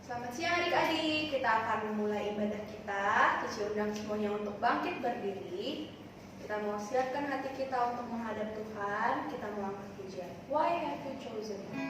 Selamat siang adik-adik, kita akan memulai ibadah kita. Cici undang semuanya untuk bangkit berdiri. Kita mau siapkan hati kita untuk menghadap Tuhan. Kita mau angkat pujian. Why have you chosen me?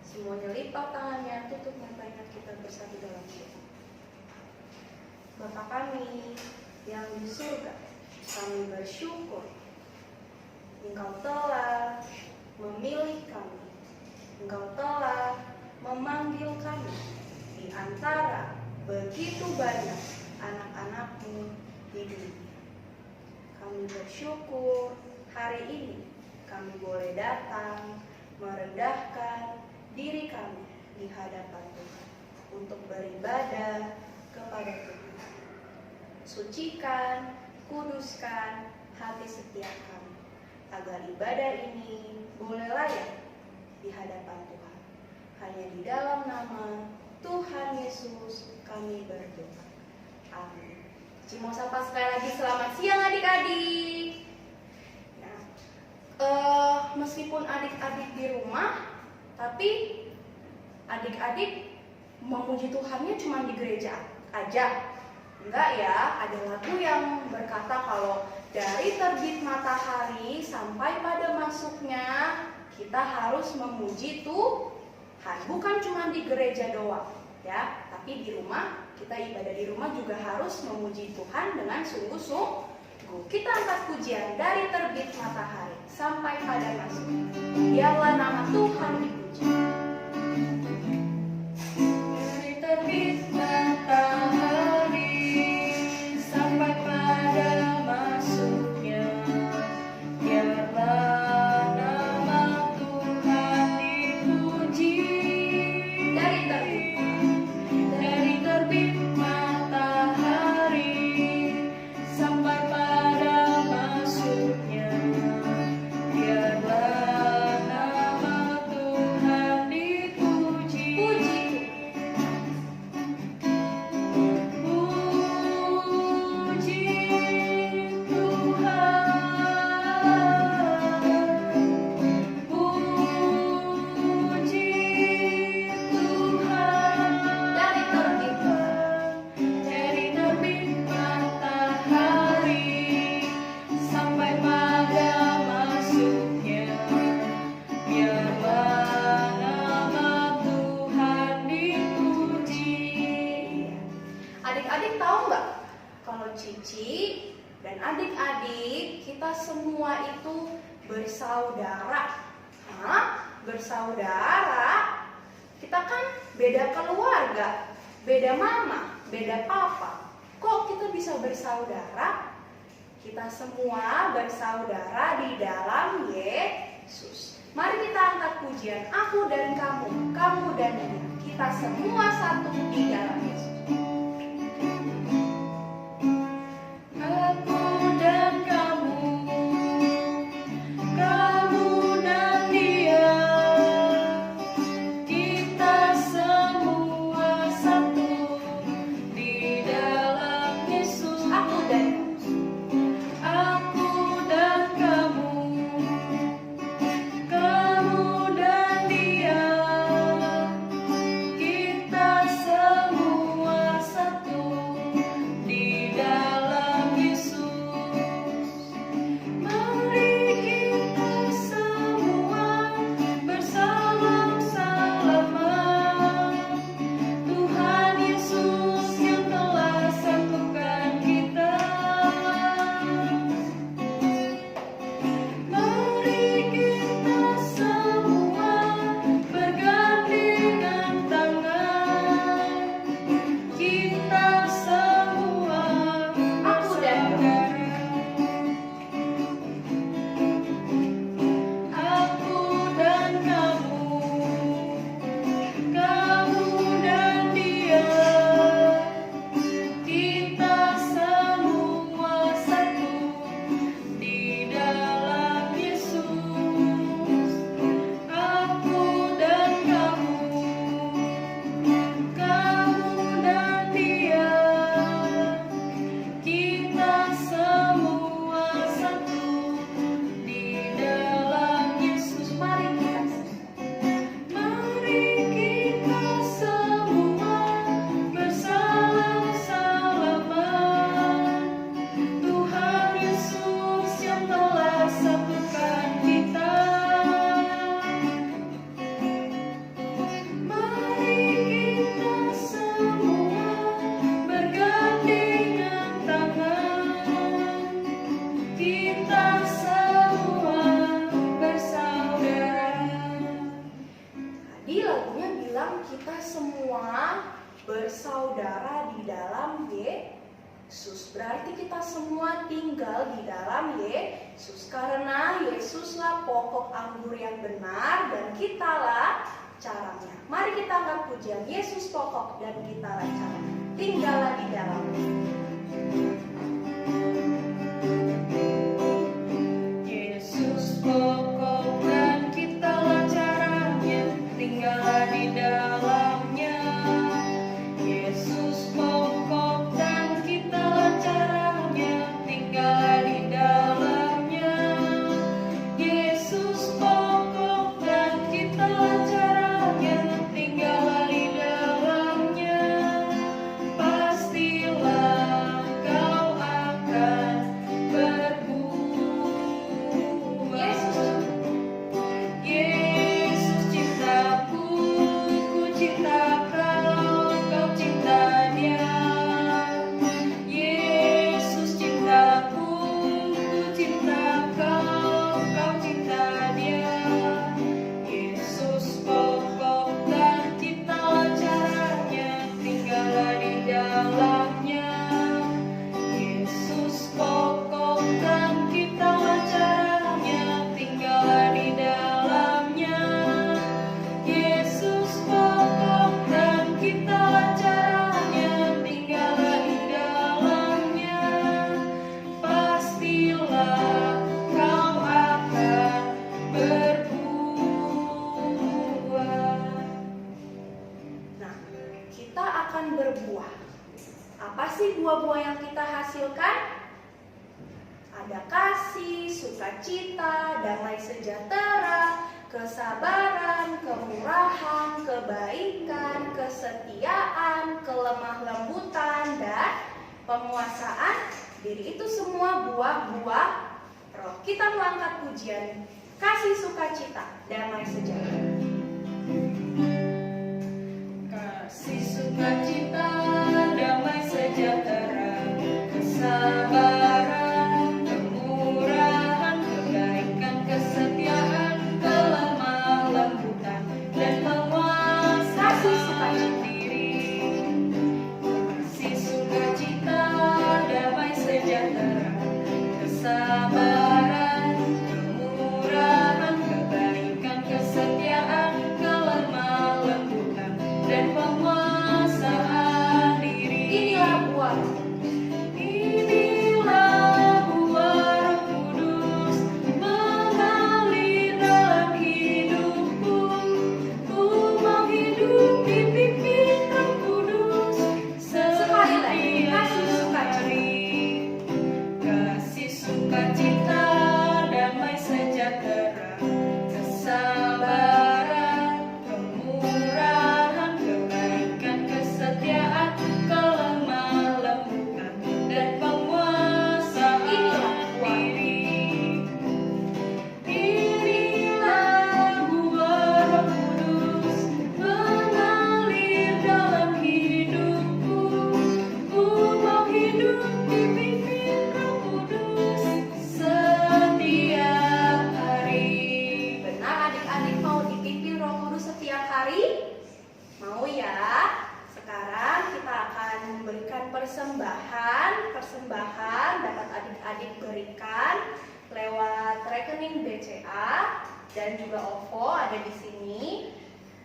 Semuanya lipat tangannya, tutup matanya, kita bersatu dalam doa. Bapa kami yang di surga, kami bersyukur Engkau telah memilih kami, Engkau telah memanggil kami di antara begitu banyak anak-anak-Mu di dunia. Kami bersyukur hari ini kami boleh datang merendahkan diri kami di hadapan Tuhan untuk beribadah kepada Tuhan. Sucikan, kuduskan hati setiap kami, agar ibadah ini boleh layak di hadapan Tuhan. Hanya di dalam nama Tuhan Yesus kami berdoa. Amin. Cici mau sapa sekali lagi, selamat siang adik-adik. Nah, meskipun adik-adik di rumah, tapi adik-adik memuji Tuhannya cuma di gereja aja. Enggak ya, ada lagu yang berkata kalau dari terbit matahari sampai pada masuknya kita harus memuji Tuhan. Bukan cuma di gereja doang ya, tapi di rumah, kita ibadah di rumah juga harus memuji Tuhan dengan sungguh-sungguh. Kita angkat pujian dari terbit matahari sampai pada masuknya. Biarlah nama Tuhan dipuji. Dari terbit matahari sampai pada masuknya, biarlah nama Tuhan dipuji. Dari terbit matahari sampai pada masuknya, biarlah nama Tuhan dipuji. adik-adik tahu nggak? Kalau Cici dan adik-adik kita semua itu bersaudara. Bersaudara. Kita kan beda keluarga, beda mama, beda papa. Kok kita bisa bersaudara? Kita semua bersaudara di dalam Yesus. Mari kita angkat pujian, aku dan kamu dan dia. Kita semua satu di dalam Yesus. Bersaudara di dalam Yesus. Berarti kita semua tinggal di dalam Yesus. Karena Yesuslah pokok anggur yang benar dan kitalah caranya. Mari kita angkat pujian, Yesus pokok dan kitalah caranya. Tinggallah di dalamnya. Yesus pokok dan kitalah caranya. Tinggallah di dalamnya. Berbuah. Apa sih buah-buah yang kita hasilkan? Ada kasih, sukacita, damai sejahtera, kesabaran, kemurahan, kebaikan, kesetiaan, kelemah lembutan, dan penguasaan diri. Itu semua buah-buah roh. Kita mengangkat pujian, kasih, sukacita, damai sejahtera. Kasih, sukacita, damai sejahtera. persembahan dapat adik-adik berikan lewat rekening BCA dan juga OVO ada di sini.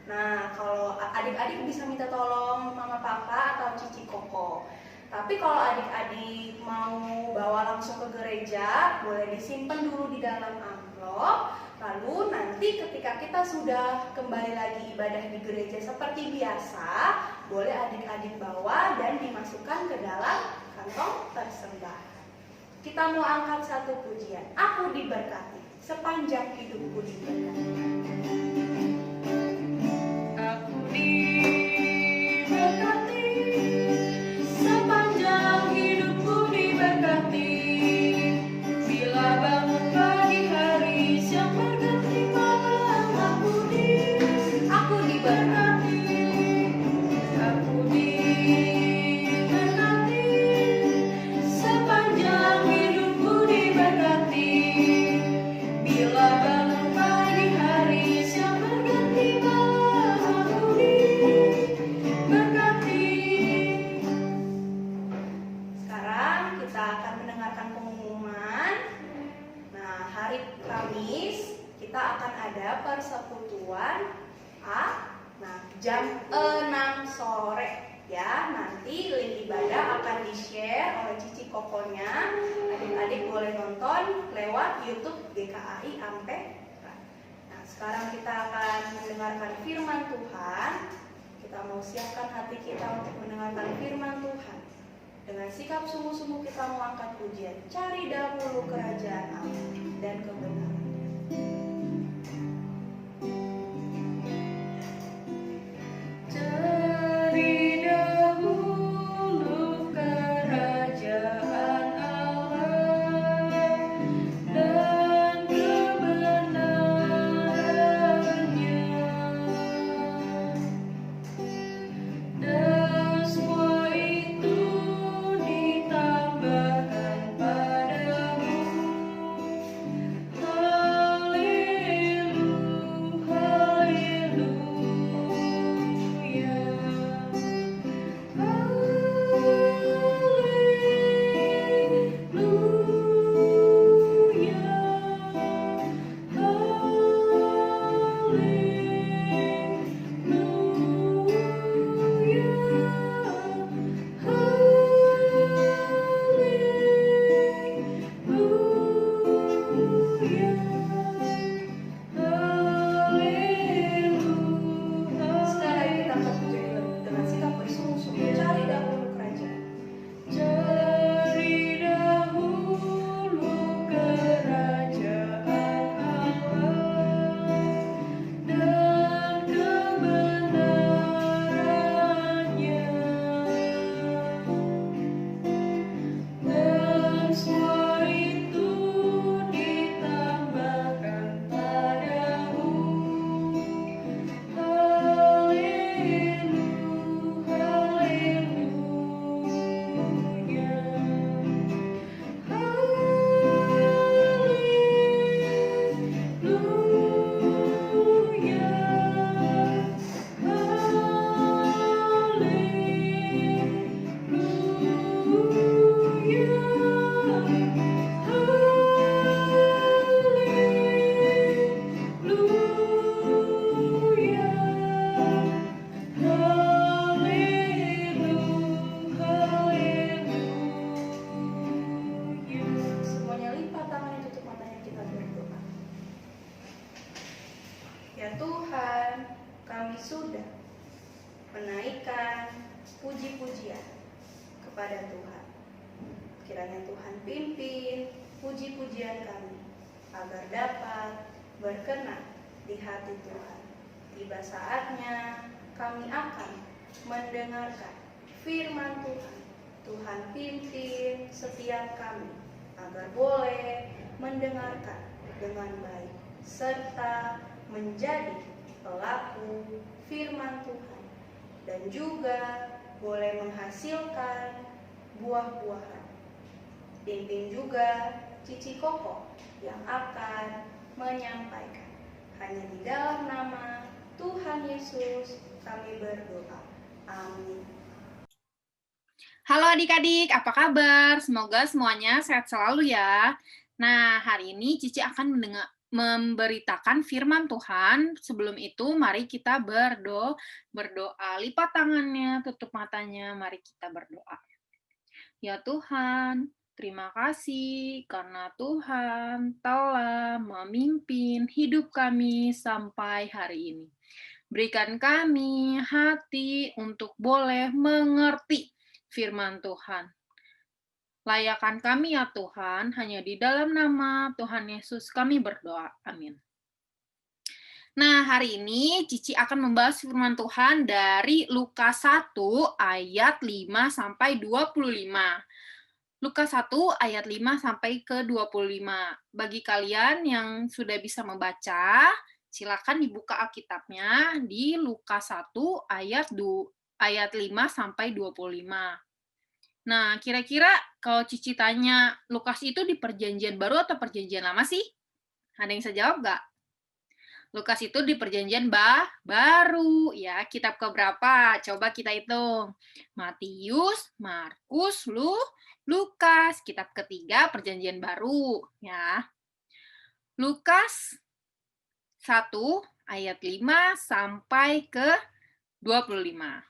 Nah, kalau adik-adik bisa minta tolong mama papa atau cici koko. Tapi kalau adik-adik mau bawa langsung ke gereja, boleh disimpan dulu di dalam amplop. Lalu nanti ketika kita sudah kembali lagi ibadah di gereja seperti biasa, boleh adik-adik bawa dan dimasukkan ke dalam kantong persembahan. Kita mau angkat satu pujian. Aku diberkati, sepanjang hidupku diberkati. Aku diberkati, sepanjang hidupku diberkati. Bila bangun pagi hari, siang berganti malam, aku diberkati. Aku diberkati, sepanjang hidupku diberkati. Bila bangun pagi hari, siang berganti malam, aku diberkati. Sekarang kita akan mendengarkan pengumuman. Nah, hari Kamis kita akan ada persekutuan Nah, jam 6 sore ya. Nanti link ibadah akan di-share oleh cici kokonya. Adik-adik boleh nonton lewat YouTube GKAI Ampera. Nah, sekarang kita akan mendengarkan firman Tuhan. Kita mau siapkan hati kita untuk mendengarkan firman Tuhan. Dengan sikap sungguh-sungguh kita mau angkat pujian. Cari dahulu kerajaan Allah dan kebenaran. Cari dahulu kerajaan Allah dan kebenarannya, dan semua itu ditambahkan padamu. puji-pujian kepada Tuhan. Kiranya Tuhan pimpin puji-pujian kami agar dapat berkenan di hati Tuhan. Tiba saatnya kami akan mendengarkan firman Tuhan. Tuhan pimpin setiap kami agar boleh mendengarkan dengan baik serta menjadi pelaku firman Tuhan dan juga boleh menghasilkan buah-buahan. Pimpin juga Cici Koko yang akan menyampaikan. Hanya di dalam nama Tuhan Yesus kami berdoa. Amin. Halo adik-adik, apa kabar? Semoga semuanya sehat selalu ya. Nah, hari ini Cici akan memberitakan firman Tuhan. Sebelum itu, mari kita berdoa. Lipat tangannya, tutup matanya, mari kita berdoa. Ya Tuhan, terima kasih karena Tuhan telah memimpin hidup kami sampai hari ini. Berikan kami hati untuk boleh mengerti firman Tuhan. Layakan kami ya Tuhan, hanya di dalam nama Tuhan Yesus kami berdoa. Amin. Nah, hari ini Cici akan membahas firman Tuhan dari Lukas 1 ayat 5 sampai 25. Lukas 1 ayat 5 sampai ke 25. Bagi kalian yang sudah bisa membaca, silakan dibuka Alkitabnya di Lukas 1 ayat 5 sampai 25. Nah, kira-kira kalau Cici tanya, Lukas itu di perjanjian baru atau perjanjian lama sih? Ada yang bisa jawab nggak? Lukas itu di perjanjian baru, ya. Kitab keberapa? Coba kita hitung. Matius, Markus, Lukas. Kitab ketiga perjanjian baru, ya. Lukas 1 ayat 5 sampai ke 25.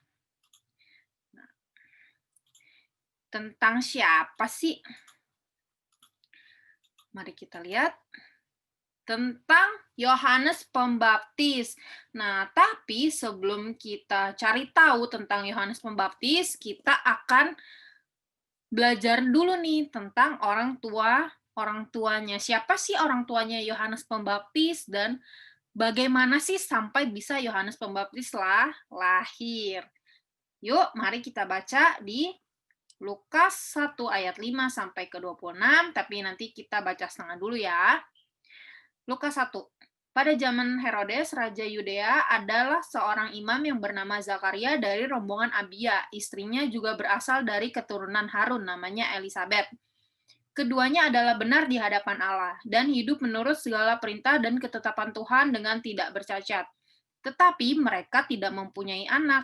Nah, tentang siapa sih? Mari kita lihat. Tentang Yohanes Pembaptis. Nah, tapi sebelum kita cari tahu tentang Yohanes Pembaptis, kita akan belajar dulu nih tentang orang tuanya. Siapa sih orang tuanya Yohanes Pembaptis dan bagaimana sih sampai bisa Yohanes Pembaptis lahir? Yuk, mari kita baca di Lukas 1 ayat 5 sampai ke 26, tapi nanti kita baca setengah dulu ya. Lukas 1. Pada zaman Herodes, Raja Yudea adalah seorang imam yang bernama Zakaria dari rombongan Abia. Istrinya juga berasal dari keturunan Harun, namanya Elisabet. Keduanya adalah benar di hadapan Allah, dan hidup menurut segala perintah dan ketetapan Tuhan dengan tidak bercacat. Tetapi mereka tidak mempunyai anak.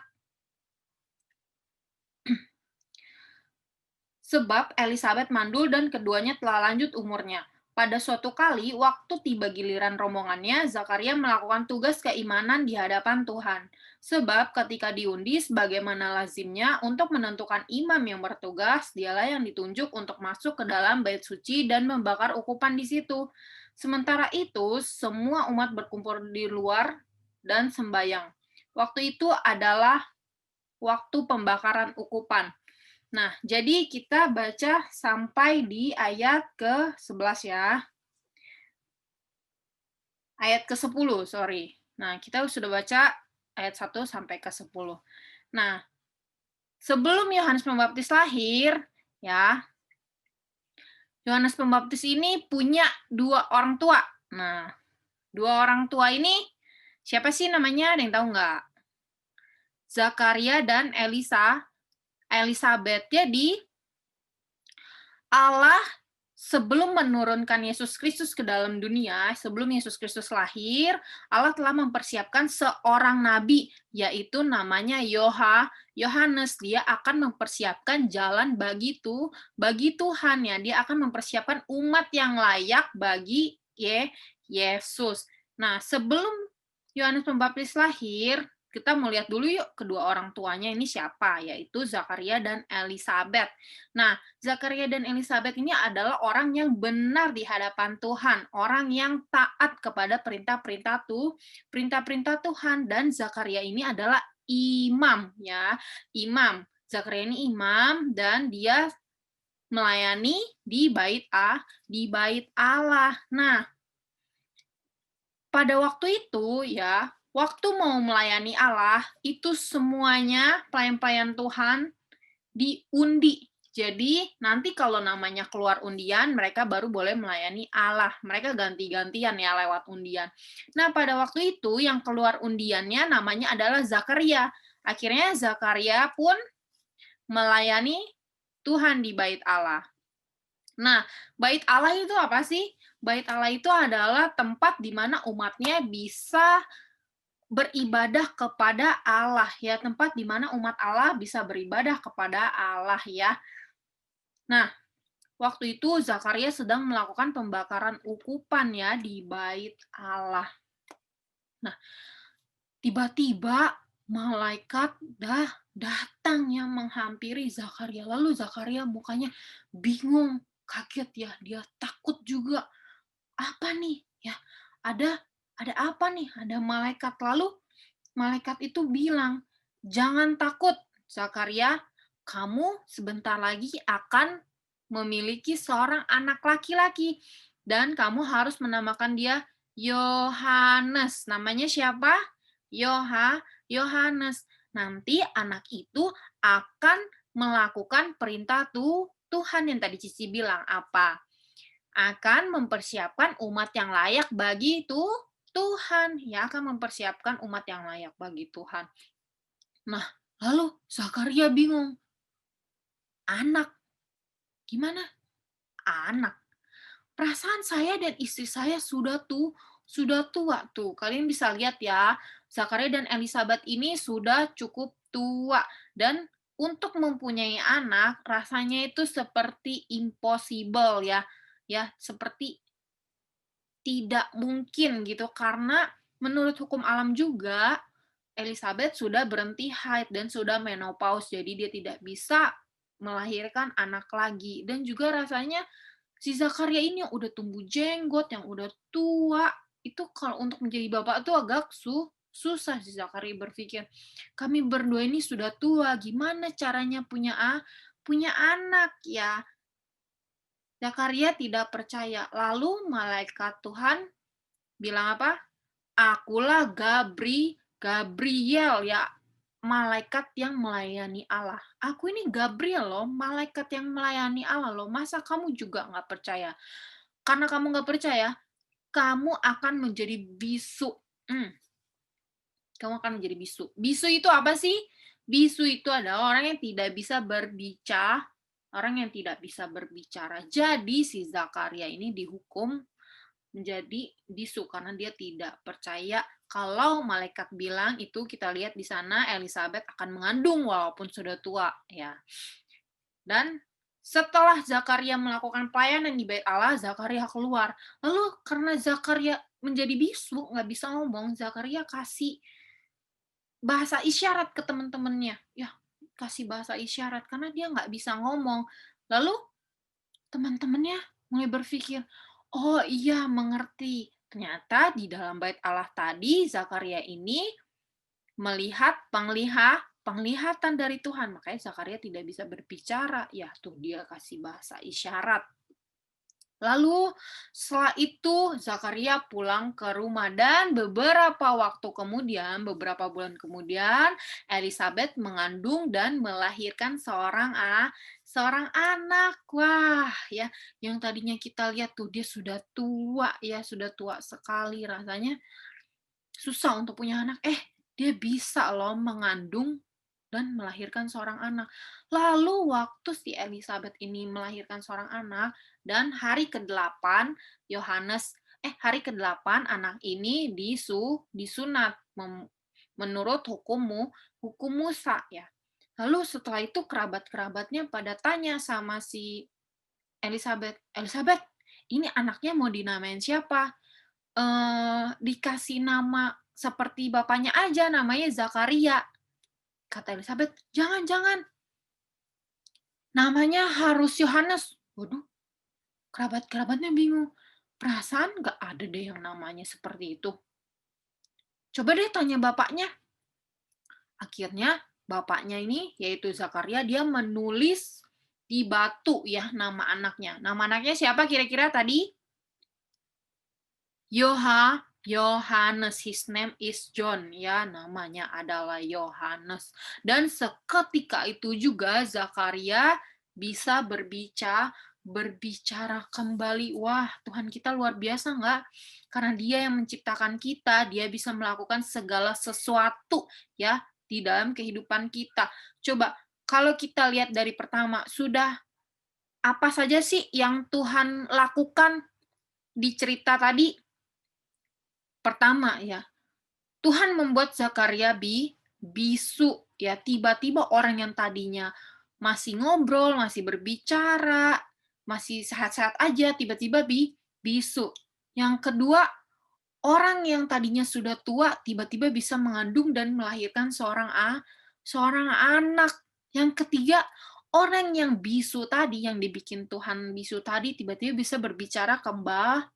Sebab Elisabet mandul dan keduanya telah lanjut umurnya. Pada suatu kali, waktu tiba giliran rombongannya, Zakaria melakukan tugas keimanan di hadapan Tuhan. Sebab ketika diundi sebagaimana lazimnya untuk menentukan imam yang bertugas, dialah yang ditunjuk untuk masuk ke dalam bait suci dan membakar ukupan di situ. Sementara itu, semua umat berkumpul di luar dan sembayang. Waktu itu adalah waktu pembakaran ukupan. Nah, jadi kita baca sampai di ayat ke-11 ya. Ayat ke-10, sorry. Nah, kita sudah baca ayat 1 sampai ke-10. Nah, sebelum Yohanes Pembaptis lahir, ya, Yohanes Pembaptis ini punya dua orang tua. Nah, dua orang tua ini siapa sih namanya? Ada yang tahu nggak? Zakaria dan Elisabet. Jadi, Allah sebelum menurunkan Yesus Kristus ke dalam dunia, sebelum Yesus Kristus lahir, Allah telah mempersiapkan seorang nabi, yaitu namanya Yohanes. Dia akan mempersiapkan jalan bagi Tuhan ya. Dia akan mempersiapkan umat yang layak bagi Yesus. Nah, sebelum Yohanes Pembaptis lahir, kita mau lihat dulu yuk kedua orang tuanya ini siapa, yaitu Zakaria dan Elisabet. Nah, Zakaria dan Elisabet ini adalah orang yang benar di hadapan Tuhan, orang yang taat kepada perintah-perintah Tuhan, dan Zakaria ini adalah imam ya, imam. Zakaria ini imam dan dia melayani di bait Allah. Nah, pada waktu itu ya, waktu mau melayani Allah, itu semuanya pelayan-pelayan Tuhan diundi. Jadi, nanti kalau namanya keluar undian, mereka baru boleh melayani Allah. Mereka ganti-gantian ya lewat undian. Nah, pada waktu itu yang keluar undiannya namanya adalah Zakaria. Akhirnya Zakaria pun melayani Tuhan di bait Allah. Nah, bait Allah itu apa sih? Bait Allah itu adalah tempat di mana umatnya bisa beribadah kepada Allah ya, tempat di mana umat Allah bisa beribadah kepada Allah ya. Nah, waktu itu Zakaria sedang melakukan pembakaran ukupan ya di bait Allah. Nah, tiba-tiba malaikat datang yang menghampiri Zakaria. Lalu Zakaria mukanya bingung, kaget ya, dia takut juga. Apa nih? Ya, ada ada apa nih? Ada malaikat. Lalu malaikat itu bilang, "Jangan takut, Zakaria. Kamu sebentar lagi akan memiliki seorang anak laki-laki dan kamu harus menamakan dia Yohanes." Namanya siapa? Yohanes. Nanti anak itu akan melakukan perintah Tuhan yang tadi Cici bilang apa? Akan mempersiapkan umat yang layak bagi Tuhan, ya akan mempersiapkan umat yang layak bagi Tuhan. Nah, lalu Zakaria bingung. Anak, gimana? Anak. Perasaan saya dan istri saya sudah tua tuh. Kalian bisa lihat ya, Zakaria dan Elizabeth ini sudah cukup tua dan untuk mempunyai anak rasanya itu seperti impossible ya. Ya, seperti tidak mungkin gitu karena menurut hukum alam juga Elizabeth sudah berhenti haid dan sudah menopause, jadi dia tidak bisa melahirkan anak lagi. Dan juga rasanya si Zakaria ini yang udah tumbuh jenggot, yang udah tua, itu kalau untuk menjadi bapak itu agak susah si Zakaria berpikir. Kami berdua ini sudah tua, gimana caranya punya anak ya? Zakaria tidak percaya. Lalu malaikat Tuhan bilang apa? Akulah Gabriel ya, malaikat yang melayani Allah. Aku ini Gabriel loh, malaikat yang melayani Allah loh. Masa kamu juga nggak percaya? Karena kamu nggak percaya, kamu akan menjadi bisu. Kamu akan menjadi bisu. Bisu itu apa sih? Bisu itu adalah orang yang tidak bisa berbicara, orang yang tidak bisa berbicara. Jadi si Zakaria ini dihukum menjadi bisu karena dia tidak percaya kalau malaikat bilang itu. Kita lihat di sana Elizabeth akan mengandung walaupun sudah tua ya. Dan setelah Zakaria melakukan pelayanan di bait Allah, Zakaria keluar. Lalu karena Zakaria menjadi bisu, nggak bisa ngomong, Zakaria kasih bahasa isyarat ke teman-temannya. Ya, kasih bahasa isyarat karena dia nggak bisa ngomong. Lalu teman-temannya mulai berpikir, oh iya mengerti. Ternyata di dalam bait Allah tadi, Zakaria ini melihat penglihatan dari Tuhan. Makanya Zakaria tidak bisa berbicara. Ya tuh dia kasih bahasa isyarat. Lalu setelah itu Zakaria pulang ke rumah dan beberapa bulan kemudian Elizabeth mengandung dan melahirkan seorang anak. Wah, ya, yang tadinya kita lihat tuh dia sudah tua ya, sudah tua sekali rasanya susah untuk punya anak. Dia bisa loh mengandung dan melahirkan seorang anak. Lalu waktu si Elizabeth ini melahirkan seorang anak dan hari ke-8 hari ke-8 anak ini disunat menurut hukum Musa ya. Lalu setelah itu kerabat-kerabatnya pada tanya sama si Elizabeth, "Elizabeth, ini anaknya mau dinamain siapa?" Dikasih nama seperti bapaknya aja, namanya Zakaria. Kata Elizabeth, jangan, namanya harus Yohanes. Waduh, kerabat-kerabatnya bingung. Perasaan nggak ada deh yang namanya seperti itu. Coba deh tanya bapaknya. Akhirnya bapaknya ini, yaitu Zakaria, dia menulis di batu ya nama anaknya. Nama anaknya siapa kira-kira tadi? Yohanes, his name is John, ya namanya adalah Yohanes. Dan seketika itu juga Zakaria bisa berbicara kembali. Wah, Tuhan kita luar biasa nggak? Karena dia yang menciptakan kita, dia bisa melakukan segala sesuatu ya di dalam kehidupan kita. Coba, kalau kita lihat dari pertama, sudah apa saja sih yang Tuhan lakukan di cerita tadi? Pertama ya, Tuhan membuat Zakaria bisu, ya. Tiba-tiba orang yang tadinya masih ngobrol, masih berbicara, masih sehat-sehat aja, tiba-tiba bisu. Yang kedua, orang yang tadinya sudah tua tiba-tiba bisa mengandung dan melahirkan seorang anak. Yang ketiga, orang yang bisu tadi, yang dibikin Tuhan bisu tadi, tiba-tiba bisa berbicara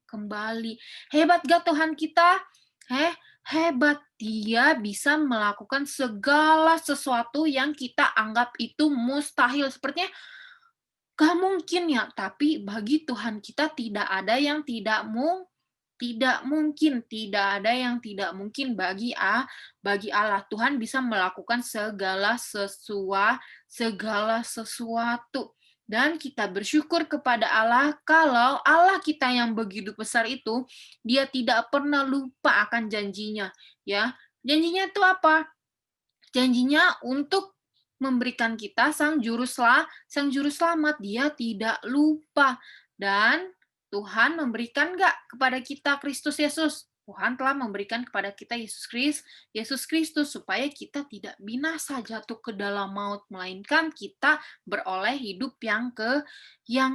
kembali. Hebat gak Tuhan kita? Hebat. Dia bisa melakukan segala sesuatu yang kita anggap itu mustahil. Sepertinya gak mungkin ya, tapi bagi Tuhan kita tidak ada yang tidak mungkin, tidak ada yang tidak mungkin bagi Allah. Tuhan bisa melakukan segala sesuatu. Dan kita bersyukur kepada Allah kalau Allah kita yang begitu besar itu, dia tidak pernah lupa akan janjinya. Ya, janjinya itu apa? Janjinya untuk memberikan kita sang juru selamat. Dia tidak lupa. Dan Tuhan memberikan nggak kepada kita Kristus Yesus? Tuhan telah memberikan kepada kita Yesus Kristus supaya kita tidak binasa jatuh ke dalam maut, melainkan kita beroleh hidup yang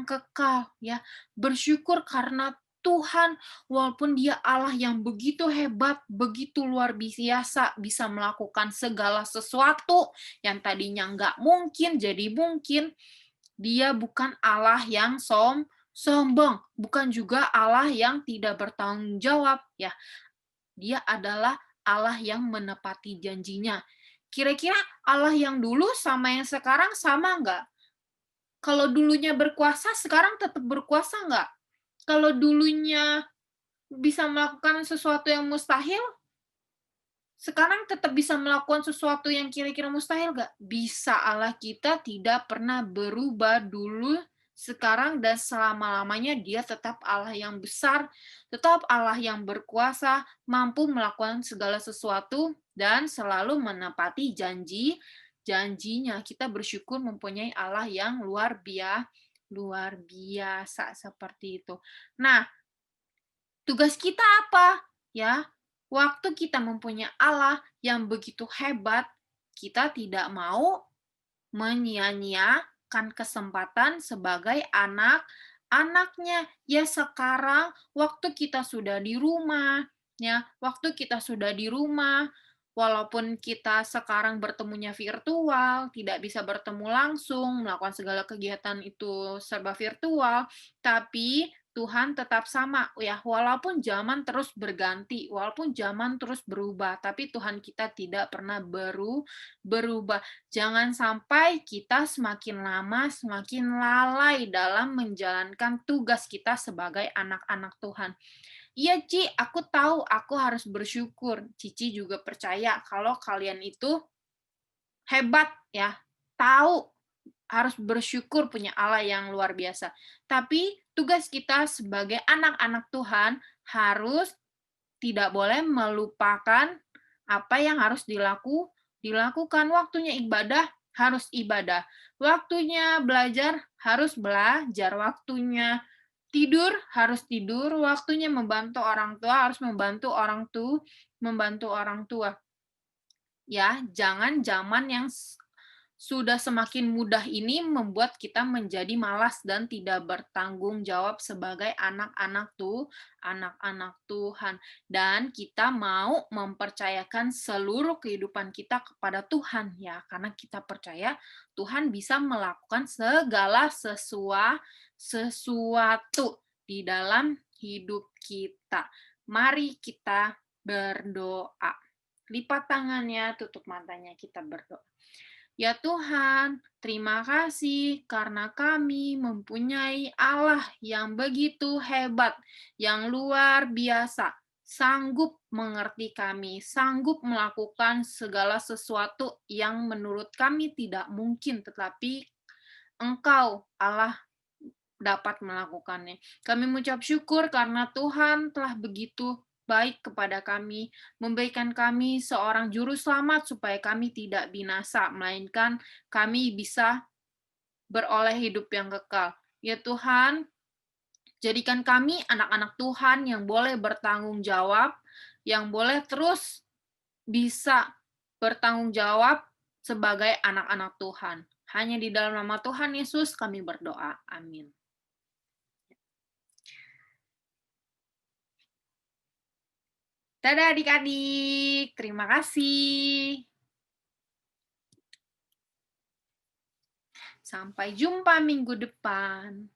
kekal, ya. Bersyukur karena Tuhan, walaupun dia Allah yang begitu hebat, begitu luar biasa, bisa melakukan segala sesuatu yang tadinya nggak mungkin jadi mungkin. Dia bukan Allah yang sombong, bukan juga Allah yang tidak bertanggung jawab, ya. Dia adalah Allah yang menepati janjinya. Kira-kira Allah yang dulu sama yang sekarang sama nggak? Kalau dulunya berkuasa, sekarang tetap berkuasa nggak? Kalau dulunya bisa melakukan sesuatu yang mustahil, sekarang tetap bisa melakukan sesuatu yang kira-kira mustahil nggak? Bisa. Allah kita tidak pernah berubah dulu, sekarang, dan selama-lamanya. Dia tetap Allah yang besar, tetap Allah yang berkuasa, mampu melakukan segala sesuatu, dan selalu menepati janjinya. Kita bersyukur mempunyai Allah yang luar biasa seperti itu. Nah, tugas kita apa? Ya, waktu kita mempunyai Allah yang begitu hebat, kita tidak mau menyia-nyiakan kesempatan sebagai anak-anaknya. Ya, sekarang waktu kita sudah di rumah, ya, waktu kita sudah di rumah, walaupun kita sekarang bertemunya virtual, tidak bisa bertemu langsung, melakukan segala kegiatan itu serba virtual, tapi Tuhan tetap sama, ya, walaupun zaman terus berganti, walaupun zaman terus berubah, tapi Tuhan kita tidak pernah berubah. Jangan sampai kita semakin lama semakin lalai dalam menjalankan tugas kita sebagai anak-anak Tuhan. Iya, Ci, aku tahu aku harus bersyukur. Cici juga percaya kalau kalian itu hebat, ya. Tahu harus bersyukur punya Allah yang luar biasa. Tapi tugas kita sebagai anak-anak Tuhan harus tidak boleh melupakan apa yang harus dilakukan. Waktunya ibadah harus ibadah. Waktunya belajar harus belajar. Waktunya tidur harus tidur. Waktunya membantu orang tua harus membantu orang tua. Ya, jangan zaman yang sudah semakin mudah ini membuat kita menjadi malas dan tidak bertanggung jawab sebagai anak-anak Tuhan. Dan kita mau mempercayakan seluruh kehidupan kita kepada Tuhan, ya, karena kita percaya Tuhan bisa melakukan segala sesuatu di dalam hidup kita. Mari kita berdoa. Lipat tangannya, tutup matanya, kita berdoa. Ya Tuhan, terima kasih karena kami mempunyai Allah yang begitu hebat, yang luar biasa, sanggup mengerti kami, sanggup melakukan segala sesuatu yang menurut kami tidak mungkin, tetapi Engkau, Allah, dapat melakukannya. Kami mengucap syukur karena Tuhan telah begitu baik kepada kami, memberikan kami seorang juru selamat supaya kami tidak binasa, melainkan kami bisa beroleh hidup yang kekal. Ya Tuhan, jadikan kami anak-anak Tuhan yang boleh bertanggung jawab, yang boleh terus bisa bertanggung jawab sebagai anak-anak Tuhan. Hanya di dalam nama Tuhan Yesus kami berdoa. Amin. Dadah adik-adik, terima kasih. Sampai jumpa minggu depan.